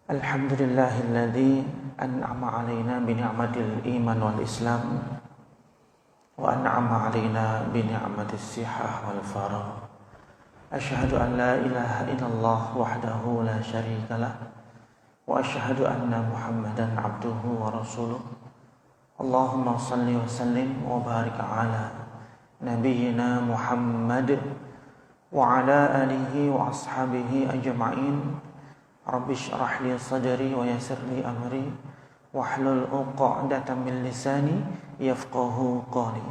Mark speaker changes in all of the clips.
Speaker 1: Alhamdulillahilladzi an'ama 'alaina bi ni'matil iman wal islam wa an'ama 'alaina bi ni'matis sihah wal faragh. Asyhadu an la ilaha illallah wahdahu la syarikalah wa asyhadu anna Muhammadan 'abduhu wa rasuluh. Allahumma shalli wa sallim wa barik 'ala nabiyyina Muhammad wa 'ala alihi wa ashabihi ajma'in. Rabbi shrah li sadri wa yassir li amri wahlul 'uqdatam min lisani yafqahu qawli.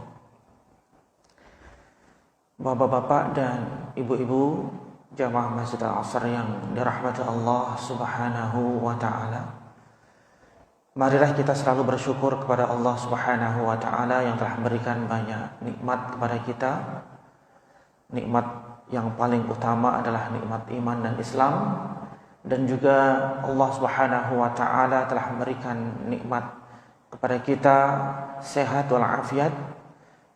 Speaker 1: Bapak-bapak dan ibu-ibu jamaah Masjid Al-Aqsa yang dirahmati Allah Subhanahu wa taala. Marilah kita selalu bersyukur kepada Allah Subhanahu wa taala yang telah memberikan banyak nikmat kepada kita. Nikmat yang paling utama adalah nikmat iman dan Islam. Dan juga Allah Subhanahu wa taala telah memberikan nikmat kepada kita sehat walafiat,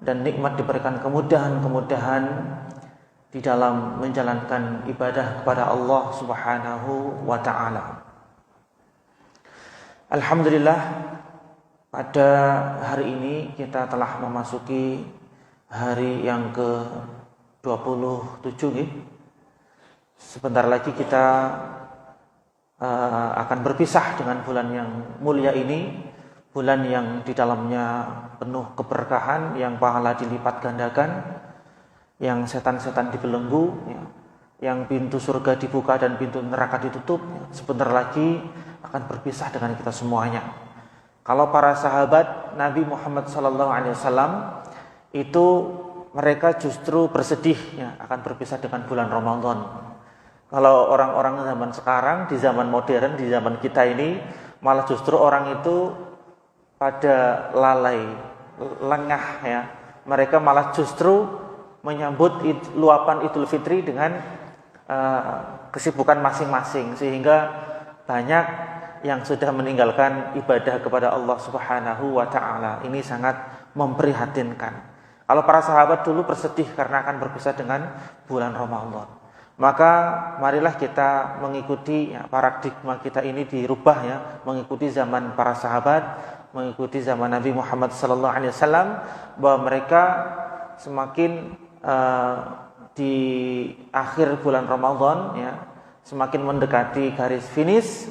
Speaker 1: dan nikmat diberikan kemudahan-kemudahan di dalam menjalankan ibadah kepada Allah Subhanahu wa taala. Alhamdulillah, pada hari ini kita telah memasuki hari yang ke-27. Sebentar lagi kita akan berpisah dengan bulan yang mulia ini, bulan yang di dalamnya penuh keberkahan, yang pahala dilipat gandakan, yang setan-setan dibelenggu, yang pintu surga dibuka dan pintu neraka ditutup. Sebentar lagi akan berpisah dengan kita semuanya. Kalau para sahabat Nabi Muhammad SAW itu mereka justru bersedih akan berpisah dengan bulan Ramadan. Kalau orang-orang zaman sekarang, di zaman modern, di zaman kita ini, malah justru orang itu pada lalai, lengah ya. Mereka malah justru menyambut luapan Idul Fitri dengan kesibukan masing-masing, sehingga banyak yang sudah meninggalkan ibadah kepada Allah Subhanahu wa taala. Ini sangat memprihatinkan. Kalau para sahabat dulu bersedih karena akan berpisah dengan bulan Ramadan. Maka marilah kita mengikuti paradigma kita ini dirubah mengikuti zaman para sahabat, mengikuti zaman Nabi Muhammad SAW, bahwa mereka semakin di akhir bulan Ramadan semakin mendekati garis finish,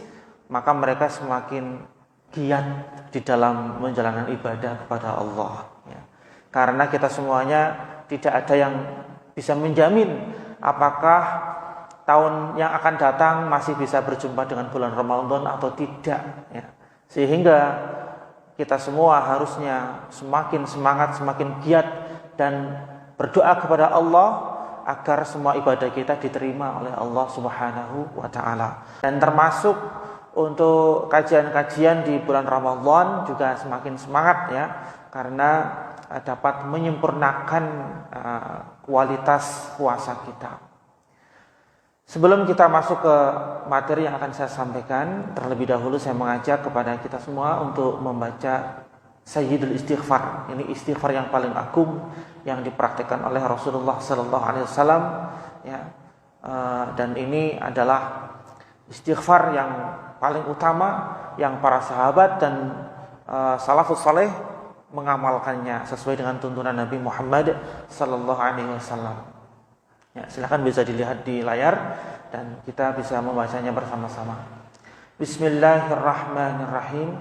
Speaker 1: maka mereka semakin giat di dalam menjalankan ibadah kepada Allah. Karena kita semuanya tidak ada yang bisa menjamin apakah tahun yang akan datang masih bisa berjumpa dengan bulan Ramadan atau tidak Sehingga kita semua harusnya semakin semangat, semakin giat dan berdoa kepada Allah agar semua ibadah kita diterima oleh Allah Subhanahu wa taala. Dan termasuk untuk kajian-kajian di bulan Ramadan juga semakin semangat karena dapat menyempurnakan kualitas puasa kita. Sebelum kita masuk ke materi yang akan saya sampaikan, terlebih dahulu saya mengajak kepada kita semua untuk membaca Sayyidul Istighfar. Ini istighfar yang paling agung yang dipraktikkan oleh Rasulullah SAW, dan ini adalah istighfar yang paling utama yang para sahabat dan salafus saleh mengamalkannya sesuai dengan tuntunan Nabi Muhammad SAW. Silakan bisa dilihat di layar dan kita bisa membacanya bersama-sama. Bismillahirrahmanirrahim.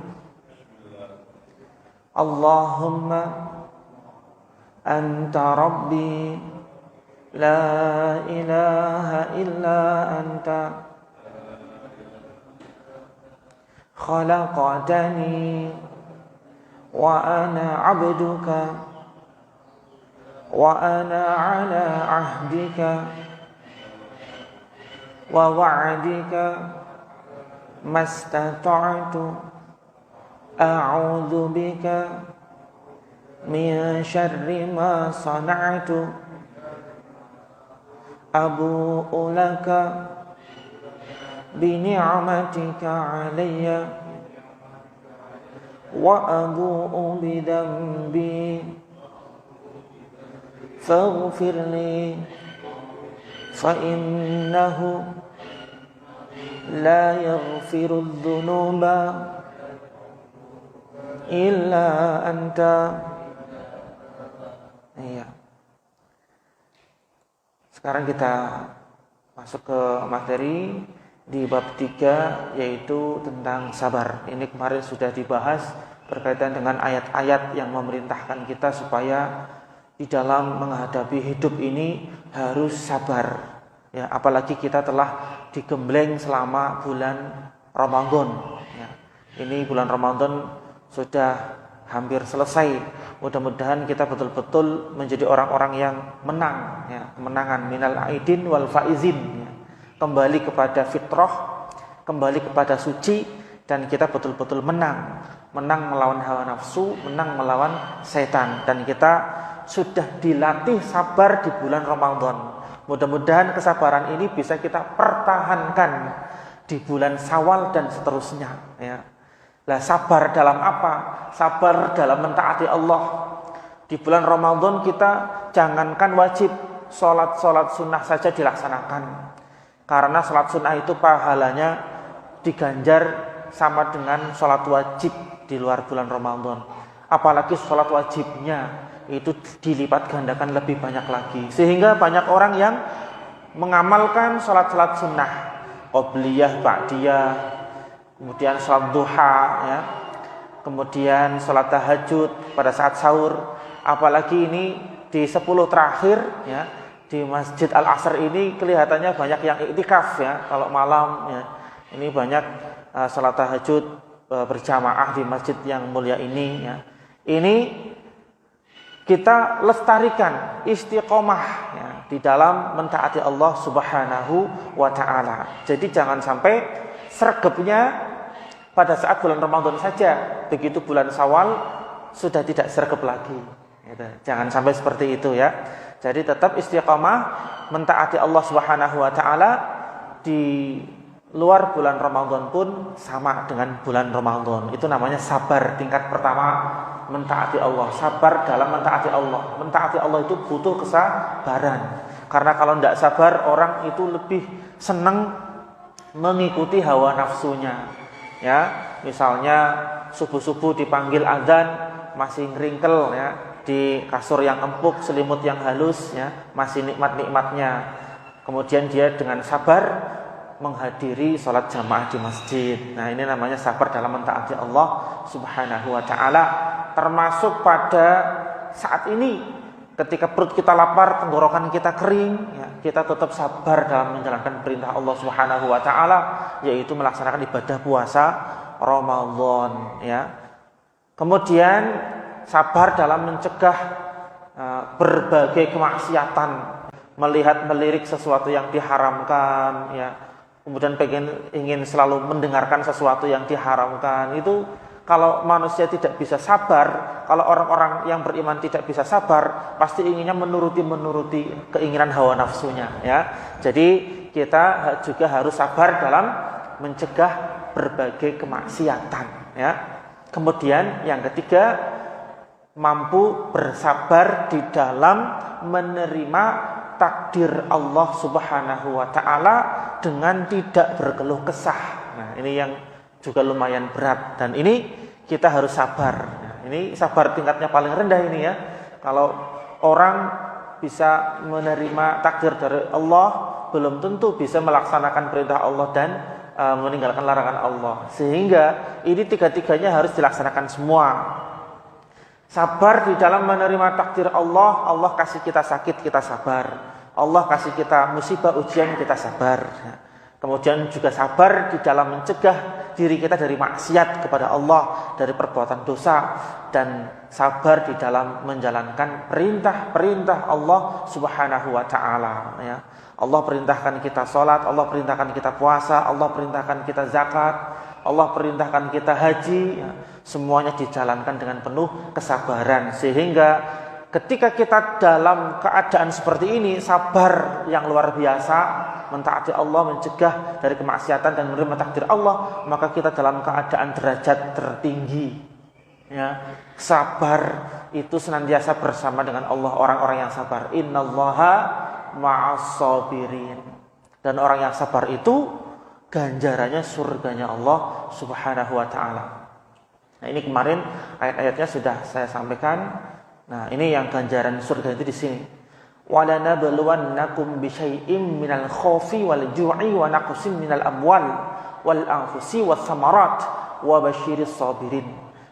Speaker 1: Allahumma anta rabbi la ilaha illa anta khalaqtani wa ana 'abduka wa ana 'ala 'ahdika wa wa'dika mastata'tu a'udzu bika min syarri ma sana'tu abu'u laka bi ni'matika 'alayya wa abu'u bi dhanbi faghfir li fa innahu la yaghfirudz dzunuba illa anta. Iya. Sekarang kita masuk ke materi di bab 3, yaitu tentang sabar. Ini kemarin sudah dibahas berkaitan dengan ayat-ayat yang memerintahkan kita supaya di dalam menghadapi hidup ini harus sabar. Ya, apalagi kita telah digembleng selama bulan Ramadan. Ya, ini bulan Ramadan sudah hampir selesai. Mudah-mudahan kita betul-betul menjadi orang-orang yang menang, ya, kemenangan minal aidin wal faizin, ya. Kembali kepada fitrah, kembali kepada suci, dan kita betul-betul menang melawan hawa nafsu, menang melawan setan, dan kita sudah dilatih sabar di bulan Ramadan. Mudah-mudahan kesabaran ini bisa kita pertahankan di bulan Syawal dan seterusnya, ya. Lah, sabar dalam apa? Sabar dalam mentaati Allah. Di bulan Ramadan kita jangankan wajib, sholat sunnah saja dilaksanakan. Karena sholat sunnah itu pahalanya diganjar sama dengan sholat wajib di luar bulan Ramadan. Apalagi sholat wajibnya itu dilipat gandakan lebih banyak lagi. Sehingga banyak orang yang mengamalkan sholat sunnah, qobliyah, ba'diyah, kemudian sholat duha, ya, kemudian sholat tahajud pada saat sahur. Apalagi ini di 10 terakhir, ya, di Masjid Al-Asr ini kelihatannya banyak yang iktikaf, ya, kalau malam, ya. Ini banyak sholat tahajud berjamaah di masjid yang mulia ini, ya. Ini kita lestarikan istiqomah, ya, di dalam mentaati Allah Subhanahu wa ta'ala. Jadi jangan sampai sergapnya pada saat bulan Ramadan saja, begitu bulan Syawal sudah tidak sergap lagi. Jangan sampai seperti itu, ya. Jadi tetap istiqamah mentaati Allah Subhanahu wa ta'ala di luar bulan Ramadan pun sama dengan bulan Ramadan. Itu namanya sabar tingkat pertama mentaati Allah. Sabar dalam mentaati Allah. Mentaati Allah itu butuh kesabaran. Karena kalau tidak sabar, orang itu lebih senang mengikuti hawa nafsunya, ya. Misalnya subuh-subuh dipanggil azan masih ngeringkel, ya, di kasur yang empuk, selimut yang halus, ya, masih nikmat-nikmatnya. Kemudian dia dengan sabar menghadiri sholat jamaah di masjid. Nah, ini namanya sabar dalam mentaati Allah Subhanahu wa ta'ala. Termasuk pada saat ini, ketika perut kita lapar, tenggorokan kita kering, ya, kita tetap sabar dalam menjalankan perintah Allah Subhanahu wa ta'ala, yaitu melaksanakan ibadah puasa Ramadan, ya. Kemudian sabar dalam mencegah berbagai kemaksiatan, melirik sesuatu yang diharamkan, ya. Kemudian ingin selalu mendengarkan sesuatu yang diharamkan. Itu kalau manusia tidak bisa sabar, kalau orang-orang yang beriman tidak bisa sabar, pasti inginnya menuruti keinginan hawa nafsunya, ya. Jadi kita juga harus sabar dalam mencegah berbagai kemaksiatan, ya. Kemudian yang ketiga, mampu bersabar di dalam menerima takdir Allah Subhanahu wa ta'ala dengan tidak berkeluh kesah. Nah, ini yang juga lumayan berat, dan ini kita harus sabar. Nah, ini sabar tingkatnya paling rendah ini, ya. Kalau orang bisa menerima takdir dari Allah, belum tentu bisa melaksanakan perintah Allah dan meninggalkan larangan Allah. Sehingga ini tiga-tiganya harus dilaksanakan semua. Sabar di dalam menerima takdir Allah. Allah kasih kita sakit, kita sabar. Allah kasih kita musibah, ujian, kita sabar. Kemudian juga sabar di dalam mencegah diri kita dari maksiat kepada Allah, dari perbuatan dosa, dan sabar di dalam menjalankan perintah-perintah Allah Subhanahu wa ta'ala, ya. Allah perintahkan kita sholat, Allah perintahkan kita puasa, Allah perintahkan kita zakat, Allah perintahkan kita haji, ya. Semuanya dijalankan dengan penuh kesabaran. Sehingga ketika kita dalam keadaan seperti ini, sabar yang luar biasa, mentaati Allah, mencegah dari kemaksiatan dan menerima takdir Allah, maka kita dalam keadaan derajat tertinggi, ya. Sabar itu senantiasa bersama dengan Allah, orang-orang yang sabar. Innallaha ma'as sabirin. Dan orang yang sabar itu ganjarannya surganya Allah Subhanahu wa taala. Nah, ini kemarin ayat-ayatnya sudah saya sampaikan. Nah, ini yang ganjaran surga itu di sini. Wala nabluwannakum bisyai'im minal khaufi wal ju'i wa naqsin minal amwal wal anfusi was samarat wa basyiris sabirin.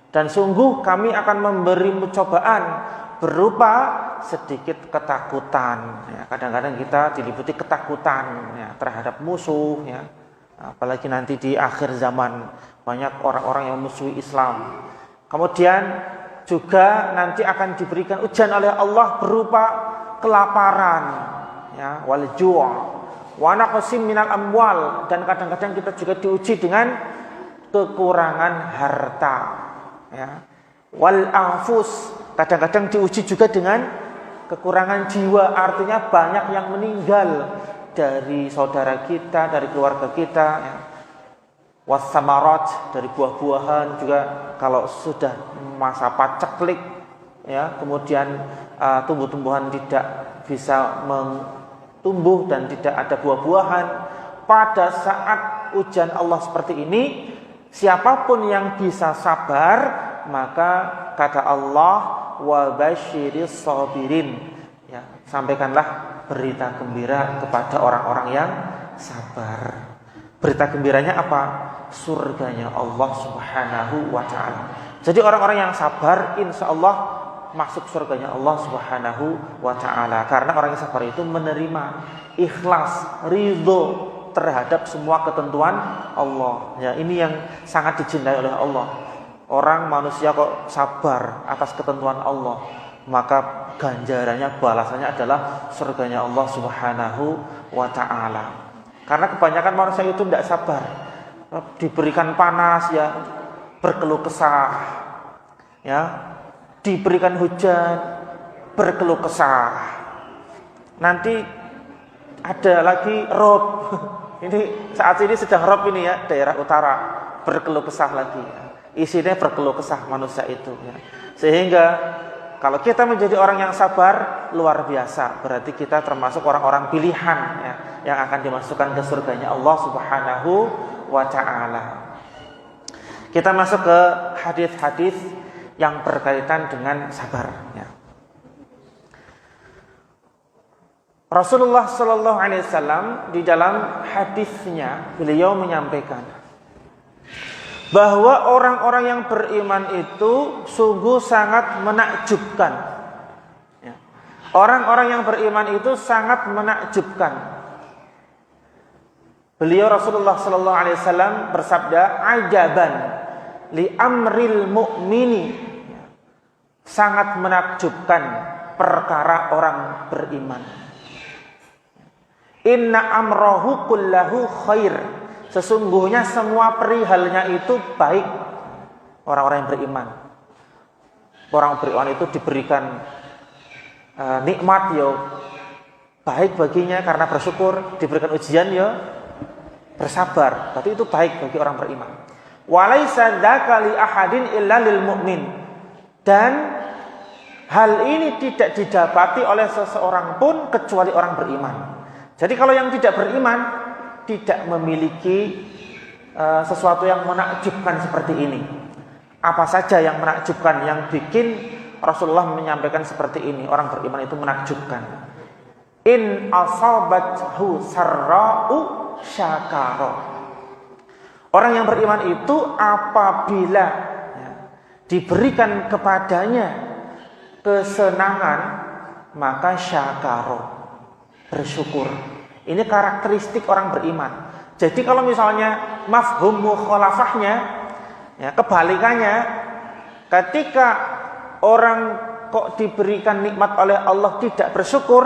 Speaker 1: Dan sungguh kami akan memberimu cobaan berupa sedikit ketakutan. Ya, kadang-kadang kita diliputi ketakutan ya, terhadap musuh ya. Apalagi nanti di akhir zaman banyak orang-orang yang memusuhi Islam. Kemudian juga nanti akan diberikan ujian oleh Allah berupa kelaparan ya, wal ju' wa naqsim minal amwal, dan kadang-kadang kita juga diuji dengan kekurangan harta ya. Wal anfus, kadang-kadang diuji juga dengan kekurangan jiwa, artinya banyak yang meninggal dari saudara kita, dari keluarga kita ya. Wassamarat, dari buah-buahan juga kalau sudah masa paceklik ya, kemudian tumbuh-tumbuhan tidak bisa tumbuh dan tidak ada buah-buahan. Pada saat ujian Allah seperti ini, siapapun yang bisa sabar, maka kata Allah, wa basyiris sabirin ya, sampaikanlah berita gembira kepada orang-orang yang sabar. Berita gembiranya apa? Surganya Allah Subhanahu wa ta'ala. Jadi orang-orang yang sabar insya Allah masuk surganya Allah Subhanahu wa ta'ala. Karena orang yang sabar itu menerima, ikhlas, ridho terhadap semua ketentuan Allah ya. Ini yang sangat dicintai oleh Allah. Orang manusia kok sabar atas ketentuan Allah, maka ganjarannya, balasannya adalah surganya Allah Subhanahu wa ta'ala. Karena kebanyakan manusia itu tidak sabar, diberikan panas ya berkeluh kesah ya, diberikan hujan berkeluh kesah, nanti ada lagi rob. Ini saat ini sedang rob ini ya, daerah utara berkeluh kesah lagi ya. Isinya berkeluh kesah manusia itu ya. Sehingga kalau kita menjadi orang yang sabar, luar biasa, berarti kita termasuk orang-orang pilihan ya, yang akan dimasukkan ke surganya Allah Subhanahu wa ta'ala. Kita masuk ke hadis-hadis yang berkaitan dengan sabar ya. Rasulullah sallallahu alaihi wasallam di dalam hadisnya beliau menyampaikan bahwa orang-orang yang beriman itu sungguh sangat menakjubkan ya. Orang-orang yang beriman itu sangat menakjubkan. Beliau Rasulullah sallallahu alaihi wasallam bersabda, ajaban li amril mu'mini, sangat menakjubkan perkara orang beriman. Inna amrohu kullahu khair, sesungguhnya semua perihalnya itu baik. Orang-orang yang beriman, orang beriman itu diberikan nikmat ya baik baginya karena bersyukur, diberikan ujian ya bersabar, berarti itu baik bagi orang beriman. Walaisa dzaka li ahadin illa lil mu'min, dan hal ini tidak didapati oleh seseorang pun kecuali orang beriman. Jadi kalau yang tidak beriman tidak memiliki sesuatu yang menakjubkan seperti ini. Apa saja yang menakjubkan, yang bikin Rasulullah menyampaikan seperti ini, orang beriman itu menakjubkan. In asabathu sarra'u syakara. Orang yang beriman itu apabila ya, diberikan kepadanya kesenangan, maka syakara, bersyukur. Ini karakteristik orang beriman. Jadi kalau misalnya mafhum mukhalafahnya ya, kebalikannya, ketika orang kok diberikan nikmat oleh Allah tidak bersyukur,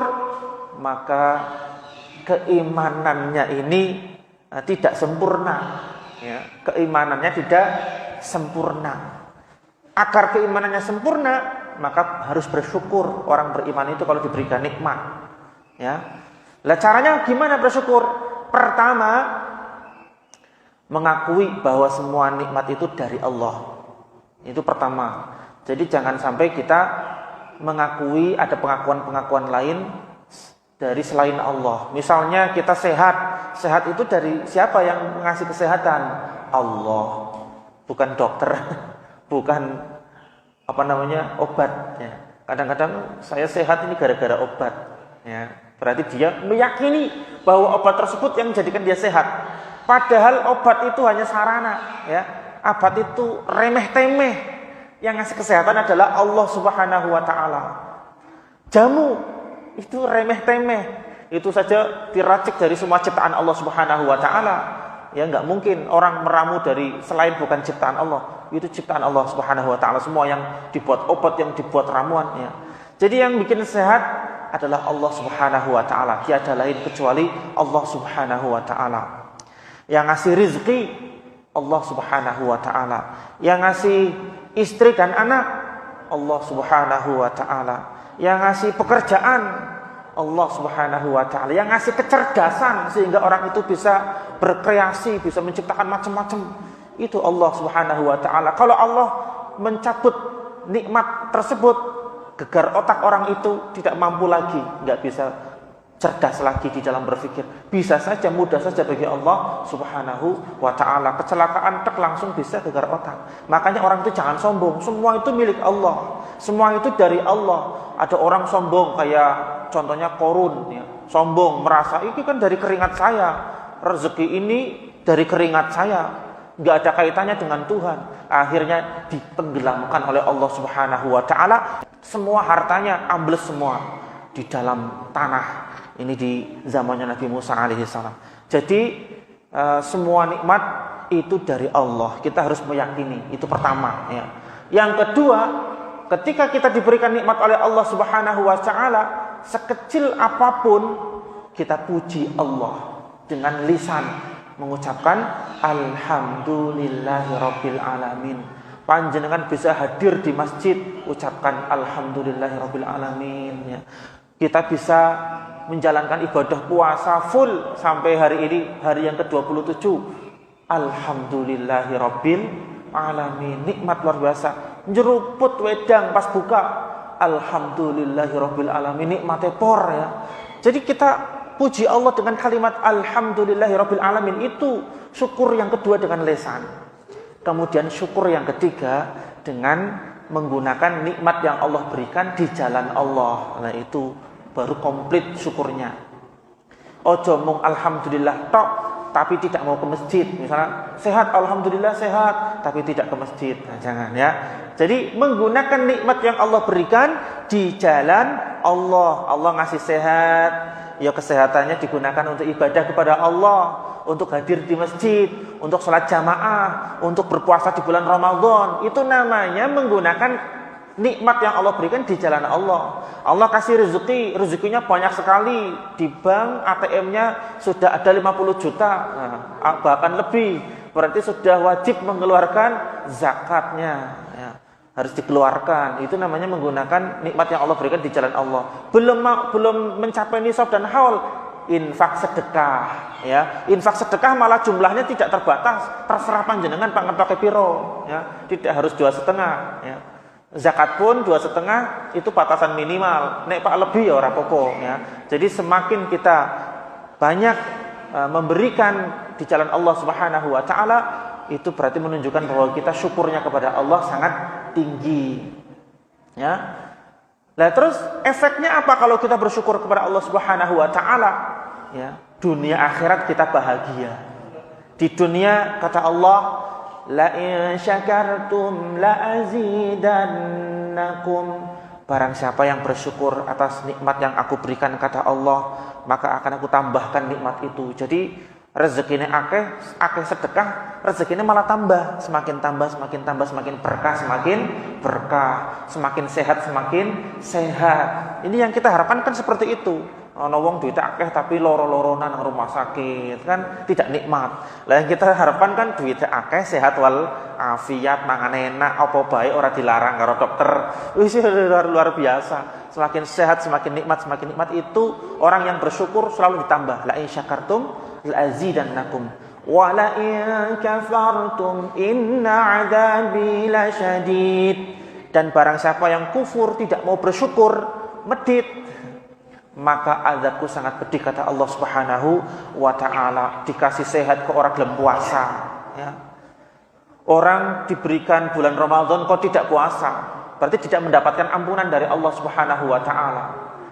Speaker 1: maka keimanannya ini tidak sempurna ya, keimanannya tidak sempurna. Agar keimanannya sempurna, maka harus bersyukur orang beriman itu kalau diberikan nikmat ya. Lah caranya gimana bersyukur? Pertama, mengakui bahwa semua nikmat itu dari Allah. Itu pertama. Jadi jangan sampai kita mengakui ada pengakuan-pengakuan lain dari selain Allah. Misalnya kita sehat. Sehat itu dari siapa yang mengasih kesehatan? Allah. Bukan dokter. Bukan obat ya. Kadang-kadang saya sehat ini gara-gara obat ya. Berarti dia meyakini bahwa obat tersebut yang menjadikan dia sehat. Padahal obat itu hanya sarana ya. Obat itu remeh-temeh. Yang ngasih kesehatan adalah Allah Subhanahu wa taala. Jamu itu remeh-temeh. Itu saja diracik dari semua ciptaan Allah Subhanahu wa taala. Ya enggak mungkin orang meramu dari selain bukan ciptaan Allah. Itu ciptaan Allah Subhanahu wa taala. Semua yang dibuat obat, yang dibuat ramuan ya. Jadi yang bikin sehat adalah Allah Subhanahu wa taala. Tiada lain kecuali Allah Subhanahu wa taala. Yang ngasih rizki Allah Subhanahu wa taala. Yang ngasih istri dan anak Allah Subhanahu wa taala. Yang ngasih pekerjaan Allah Subhanahu wa taala. Yang ngasih kecerdasan sehingga orang itu bisa berkreasi, bisa menciptakan macam-macam, itu Allah Subhanahu wa taala. Kalau Allah mencabut nikmat tersebut, gegar otak orang itu tidak mampu lagi, enggak bisa cerdas lagi di dalam berpikir. Bisa saja, mudah saja bagi Allah Subhanahu wa taala. Kecelakaan tek langsung bisa gegar otak. Makanya orang itu jangan sombong. Semua itu milik Allah. Semua itu dari Allah. Ada orang sombong kayak contohnya Korun ya. Sombong merasa ini kan dari keringat saya. Rezeki ini dari keringat saya. Enggak ada kaitannya dengan Tuhan. Akhirnya ditenggelamkan oleh Allah Subhanahu wa taala. Semua hartanya ambles semua di dalam tanah. Ini di zamannya Nabi Musa alaihissalam. Jadi semua nikmat itu dari Allah. Kita harus meyakini. Itu pertama ya. Yang kedua, ketika kita diberikan nikmat oleh Allah Subhanahu wa taala, sekecil apapun kita puji Allah dengan lisan, mengucapkan alhamdulillahirabbil alamin. Panjenengan bisa hadir di masjid, ucapkan alhamdulillahirabbil alamin ya. Kita bisa menjalankan ibadah puasa full sampai hari ini, hari yang ke-27. Alhamdulillahirabbil alamin. Nikmat luar biasa. Nyeruput wedang pas buka, alhamdulillahirabbil alamin. Nikmatnya por ya. Jadi kita puji Allah dengan kalimat alhamdulillahirabbil alamin. Itu syukur yang kedua dengan lisan. Kemudian syukur yang ketiga dengan menggunakan nikmat yang Allah berikan di jalan Allah. Nah itu baru komplit syukurnya. Ojo mung alhamdulillah tok tapi tidak mau ke masjid. Misalnya sehat, alhamdulillah sehat, tapi tidak ke masjid. Nah, jangan ya. Jadi menggunakan nikmat yang Allah berikan di jalan Allah. Allah ngasih sehat, ya kesehatannya digunakan untuk ibadah kepada Allah, untuk hadir di masjid, untuk sholat jamaah, untuk berpuasa di bulan Ramadan. Itu namanya menggunakan nikmat yang Allah berikan di jalan Allah. Allah kasih rezeki, rezekinya banyak sekali. Di bank ATM-nya sudah ada 50 juta, nah, bahkan lebih. Berarti sudah wajib mengeluarkan zakatnya ya. Harus dikeluarkan. Itu namanya menggunakan nikmat yang Allah berikan di jalan Allah. Belum mencapai nisab dan haul, infak sedekah ya. Infak sedekah malah jumlahnya tidak terbatas, terserah panjenengan Pak ngetoke piro ya. Tidak harus 2,5 ya. Zakat pun 2,5 itu batasan minimal. Nek Pak lebih ya ora apa-apa ya. Jadi semakin kita banyak memberikan di jalan Allah Subhanahu wa taala, itu berarti menunjukkan bahwa kita syukurnya kepada Allah sangat tinggi. Ya. Nah, terus efeknya apa kalau kita bersyukur kepada Allah Subhanahu wa taala? Ya, dunia akhirat kita bahagia. Di dunia kata Allah, la in syakartum la azidannakum. Barang siapa yang bersyukur atas nikmat yang aku berikan kata Allah, maka akan aku tambahkan nikmat itu. Jadi rezekinya akeh sedekah, rezekinya malah tambah, semakin semakin berkah, semakin sehat, semakin sehat. Ini yang kita harapkan kan seperti itu. Ana wong duit akeh tapi loro-loronan nang rumah sakit kan tidak nikmat. Lah yang kita harapkan kan duit akeh sehat wal afiat, mangan enak, apa bae ora dilarang karo dokter. Wis luar biasa. Semakin sehat, semakin nikmat itu orang yang bersyukur selalu ditambah. La in syakartum la azidannakum wa la in kafartum inna adzabi lasyadid. Dan barang siapa yang kufur tidak mau bersyukur, medit, maka azabku sangat pedih, kata Allah Subhanahu wa taala. Dikasih sehat kok orang belum puasa, ya. Orang diberikan bulan Ramadan kok tidak puasa, berarti tidak mendapatkan ampunan dari Allah Subhanahu wa taala.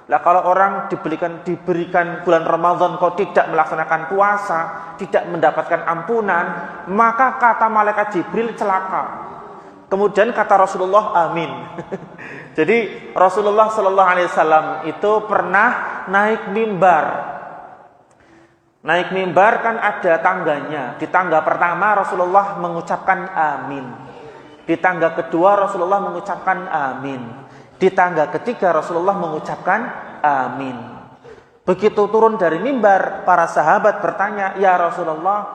Speaker 1: Lah kalau orang diberikan bulan Ramadan kok tidak melaksanakan puasa, tidak mendapatkan ampunan, maka kata malaikat Jibril celaka. Kemudian kata Rasulullah, amin. Jadi Rasulullah Sallallahu Alaihi Wasallam itu pernah naik mimbar. Naik mimbar kan ada tangganya. Di tangga pertama Rasulullah mengucapkan amin. Di tangga kedua Rasulullah mengucapkan amin. Di tangga ketiga Rasulullah mengucapkan amin. Begitu turun dari mimbar, para sahabat bertanya, ya Rasulullah,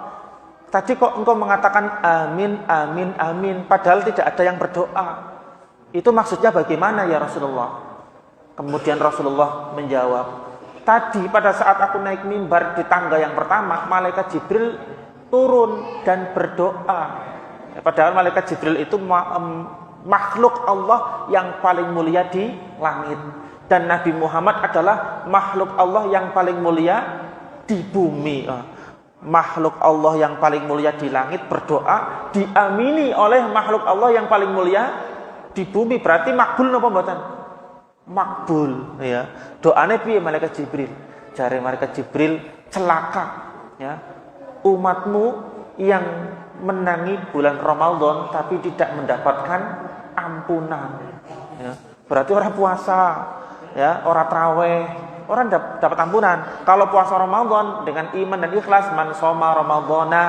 Speaker 1: tadi kok engkau mengatakan amin, amin, amin, padahal tidak ada yang berdoa. Itu maksudnya bagaimana ya Rasulullah? Kemudian Rasulullah menjawab, tadi pada saat aku naik mimbar di tangga yang pertama, malaikat Jibril turun dan berdoa. Padahal malaikat Jibril itu makhluk Allah yang paling mulia di langit. Dan Nabi Muhammad adalah makhluk Allah yang paling mulia di bumi. Makhluk Allah yang paling mulia di langit berdoa diamini oleh makhluk Allah yang paling mulia di bumi, berarti makbul napa mboten? Makbul, ya. Doane piye malaikat Jibril? Jare malaikat Jibril, celaka, ya. Umatmu yang menangi bulan Ramadan tapi tidak mendapatkan ampunan, ya. Berarti orang puasa, ya, orang tarawih, orang dapat ampunan. Kalau puasa Ramadan dengan iman dan ikhlas, man shoma ramadhana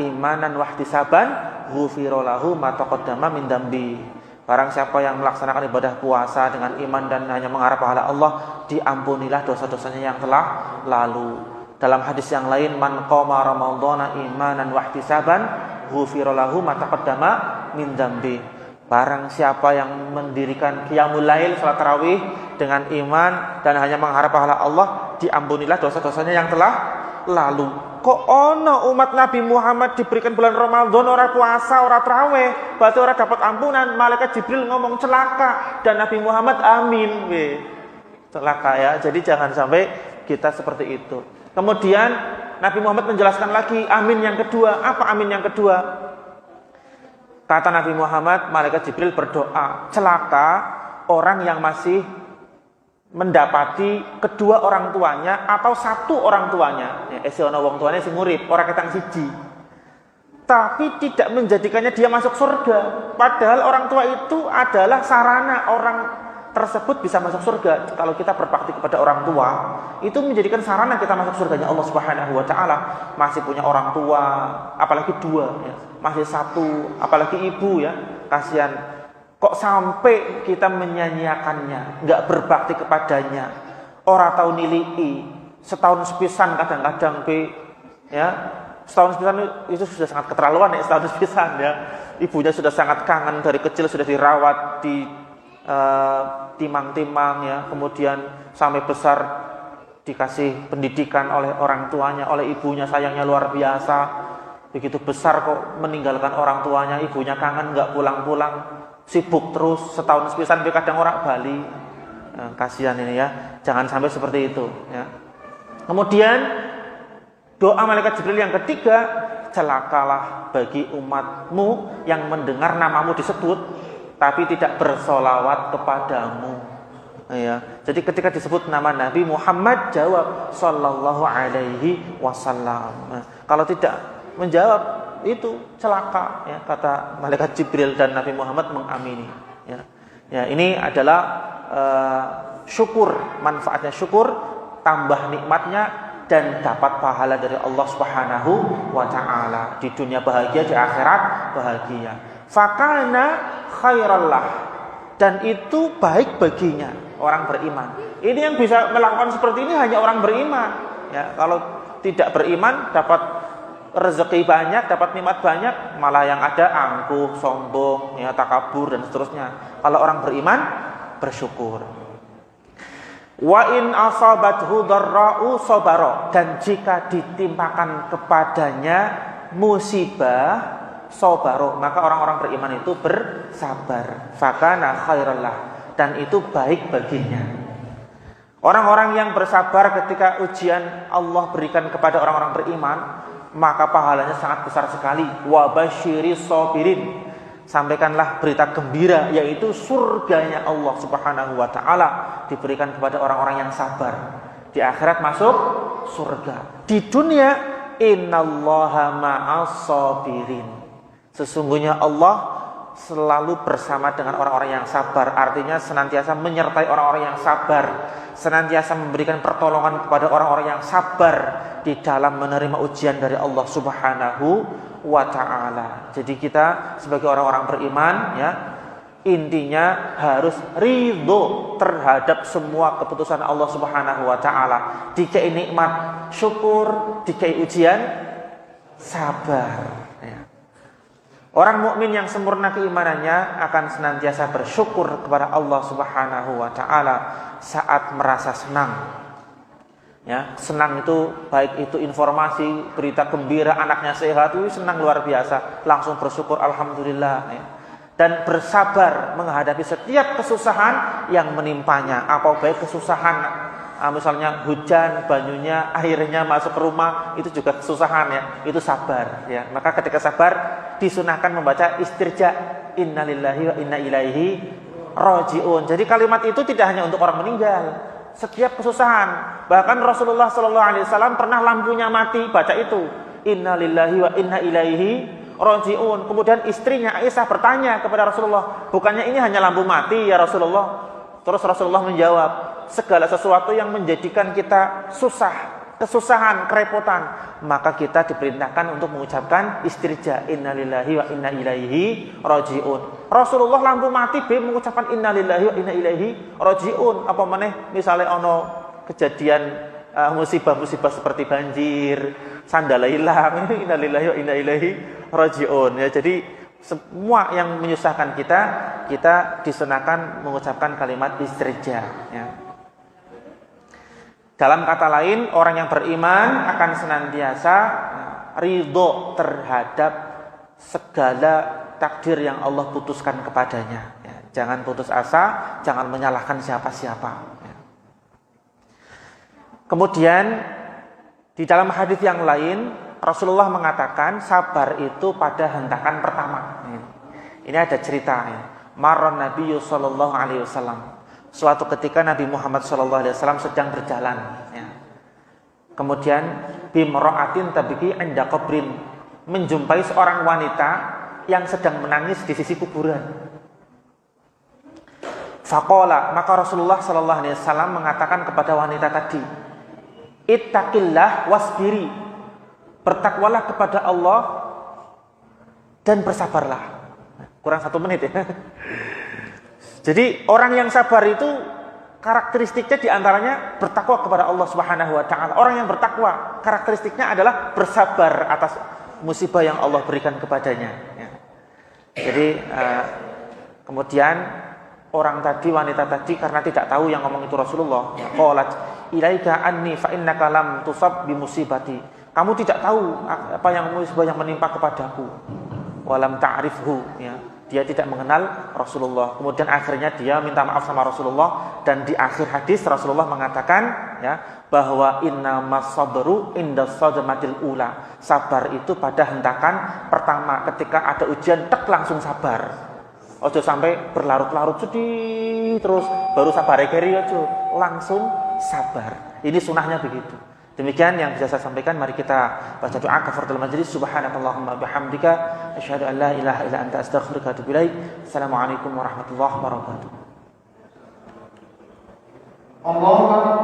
Speaker 1: imanan wahtisaban ghufira lahu ma taqaddama min dambi. Barang siapa yang melaksanakan ibadah puasa dengan iman dan hanya mengharap pahala Allah, diampunilah dosa-dosanya yang telah lalu. Dalam hadis yang lain, man qoma ramadhana imanan wahtisaban ghufira lahu ma taqaddama min dambi. Barang siapa yang mendirikan qiyamul lail, salat tarawih dengan iman dan hanya mengharap pahala Allah, diampunilah dosa-dosanya yang telah lalu. Kok ono umat Nabi Muhammad diberikan bulan Ramadan ora puasa, ora tarawih, berarti ora dapat ampunan? Malaikat Jibril ngomong celaka dan Nabi Muhammad amin. Celaka, ya. Jadi jangan sampai kita seperti itu. Kemudian Nabi Muhammad menjelaskan lagi amin yang kedua. Apa amin yang kedua? Kata Nabi Muhammad, malaikat Jibril berdoa, celaka orang yang masih mendapati kedua orang tuanya atau satu orang tuanya. Ya, esi ana wong tuane sing urip, ora ketang siji. Tapi tidak menjadikannya dia masuk surga. Padahal orang tua itu adalah sarana orang tersebut bisa masuk surga. Kalau kita berbakti kepada orang tua, itu menjadikan sarana kita masuk surganya Allah Subhanahu wa taala. Masih punya orang tua, apalagi dua, ya. Masih satu, apalagi ibu, ya. Kasihan. Kok sampai kita menyanyiakannya, enggak berbakti kepadanya. Ora tau nilii, setahun sepisan kadang-kadang ya. Setahun sepisan itu sudah sangat keterlaluan, ya, setahun sepisan, ya. Ibunya sudah sangat kangen, dari kecil sudah dirawat di timang-timang, ya, kemudian sampai besar dikasih pendidikan oleh orang tuanya, oleh ibunya, sayangnya luar biasa. Begitu besar kok meninggalkan orang tuanya, ibunya kangen, nggak pulang-pulang, sibuk terus, setahun sepisan kadang orang Bali. Kasihan ini, ya, jangan sampai seperti itu, ya. Kemudian doa malaikat Jibril yang ketiga, celakalah bagi umatmu yang mendengar namamu disebut tapi tidak bersolawat kepadamu, ya. Jadi ketika disebut nama Nabi Muhammad, jawab sallallahu alaihi wasallam. Kalau tidak menjawab, itu celaka, ya, kata malaikat Jibril, dan Nabi Muhammad mengamini, ya. Ya, ini adalah syukur, manfaatnya syukur, tambah nikmatnya, dan dapat pahala dari Allah Subhanahu wa taala di dunia bahagia, di akhirat bahagia. Fakana khairallah, dan itu baik baginya orang beriman. Ini yang bisa melakukan seperti ini hanya orang beriman, ya. Kalau tidak beriman, dapat rezeki banyak, dapat nikmat banyak, malah yang ada angkuh, sombong, ya, takabur dan seterusnya. Kalau orang beriman, bersyukur. Wa in asabathu dharra'u sabara, dan jika ditimpakan kepadanya musibah, sabaro, maka orang-orang beriman itu bersabar. Fakana khairallah, dan itu baik baginya. Orang-orang yang bersabar ketika ujian Allah berikan kepada orang-orang beriman, maka pahalanya sangat besar sekali. Wa basyiris sabirin. Sampaikanlah berita gembira, yaitu surganya Allah Subhanahu wa taala diberikan kepada orang-orang yang sabar. Di akhirat masuk surga. Di dunia, innallaha ma'as sabirin. Sesungguhnya Allah selalu bersama dengan orang-orang yang sabar. Artinya senantiasa menyertai orang-orang yang sabar, senantiasa memberikan pertolongan kepada orang-orang yang sabar di dalam menerima ujian dari Allah Subhanahu wa ta'ala. Jadi kita sebagai orang-orang beriman, ya, intinya harus ridho terhadap semua keputusan Allah Subhanahu wa ta'ala. Dikai nikmat syukur, dikai ujian sabar, ya. Orang mukmin yang sempurna keimanannya akan senantiasa bersyukur kepada Allah Subhanahu wa taala saat merasa senang. Ya, senang itu baik itu informasi, berita gembira anaknya sehat, itu senang luar biasa, langsung bersyukur alhamdulillah, ya. Dan bersabar menghadapi setiap kesusahan yang menimpanya. Apa baik kesusahan misalnya hujan, banyunya, airnya masuk ke rumah, itu juga kesusahan, ya. Itu sabar, ya. Maka ketika sabar disunahkan membaca istirja, innalillahi wa inna ilaihi rajiun. Jadi kalimat itu tidak hanya untuk orang meninggal, setiap kesusahan. Bahkan Rasulullah SAW pernah lampunya mati, baca itu, innalillahi wa inna ilaihi rajiun. Kemudian istrinya Aisyah bertanya kepada Rasulullah, bukannya ini hanya lampu mati ya Rasulullah? Terus Rasulullah menjawab, segala sesuatu yang menjadikan kita susah, kesusahan, kerepotan, maka kita diperintahkan untuk mengucapkan istirja, innalillahi wa inna ilaihi rajiun. Rasulullah lampu mati mengucapkan innalillahi wa inna ilaihi rajiun. Apa maneh misalnya ono kejadian musibah-musibah seperti banjir, sandal hilang, innalillahi wa inna ilaihi rajiun, ya. Jadi semua yang menyusahkan kita disunahkan mengucapkan kalimat istirja, ya. Dalam kata lain, orang yang beriman akan senantiasa ridho terhadap segala takdir yang Allah putuskan kepadanya, ya. Jangan putus asa, jangan menyalahkan siapa-siapa, ya. Kemudian di dalam hadis yang lain Rasulullah mengatakan sabar itu pada hentakan pertama. Ini ada cerita, ya. Marron Nabi sallallahu alaihi wasallam. Suatu ketika Nabi Muhammad SAW sedang berjalan, ya. Kemudian bimra'atin tabiki 'inda qabrin, menjumpai seorang wanita yang sedang menangis di sisi kuburan. Faqala, maka Rasulullah SAW mengatakan kepada wanita tadi, ittaqillah wasbiri, bertakwalah kepada Allah dan bersabarlah. Kurang 1 menit, ya. Jadi orang yang sabar itu karakteristiknya diantaranya bertakwa kepada Allah Subhanahu wa taala. Orang yang bertakwa karakteristiknya adalah bersabar atas musibah yang Allah berikan kepadanya, ya. Jadi kemudian wanita tadi karena tidak tahu yang ngomong itu Rasulullah, ya, qalat ilaika anni fa innaka lam tusab bi musibati. Kamu tidak tahu apa yang musibah yang menimpa kepadaku. Walam ta'rifhu, ya. Dia tidak mengenal Rasulullah. Kemudian akhirnya dia minta maaf sama Rasulullah, dan di akhir hadis Rasulullah mengatakan, ya, bahwa innamas sabru inda sadmatil ula. Sabar itu pada hentakan pertama, ketika ada ujian tek langsung sabar. Ojo sampai berlarut-larut sedih terus baru sabar keri, ojo, langsung sabar. Ini sunahnya begitu. Demikian yang bisa saya sampaikan. Mari kita baca doa kafaratul majlis. Subhanakallahumma bihamdika asyhadu an la ilaha illa anta astaghfiruka wa atubu ilaik. Assalamualaikum warahmatullahi wabarakatuh.
Speaker 2: Allahu Akbar.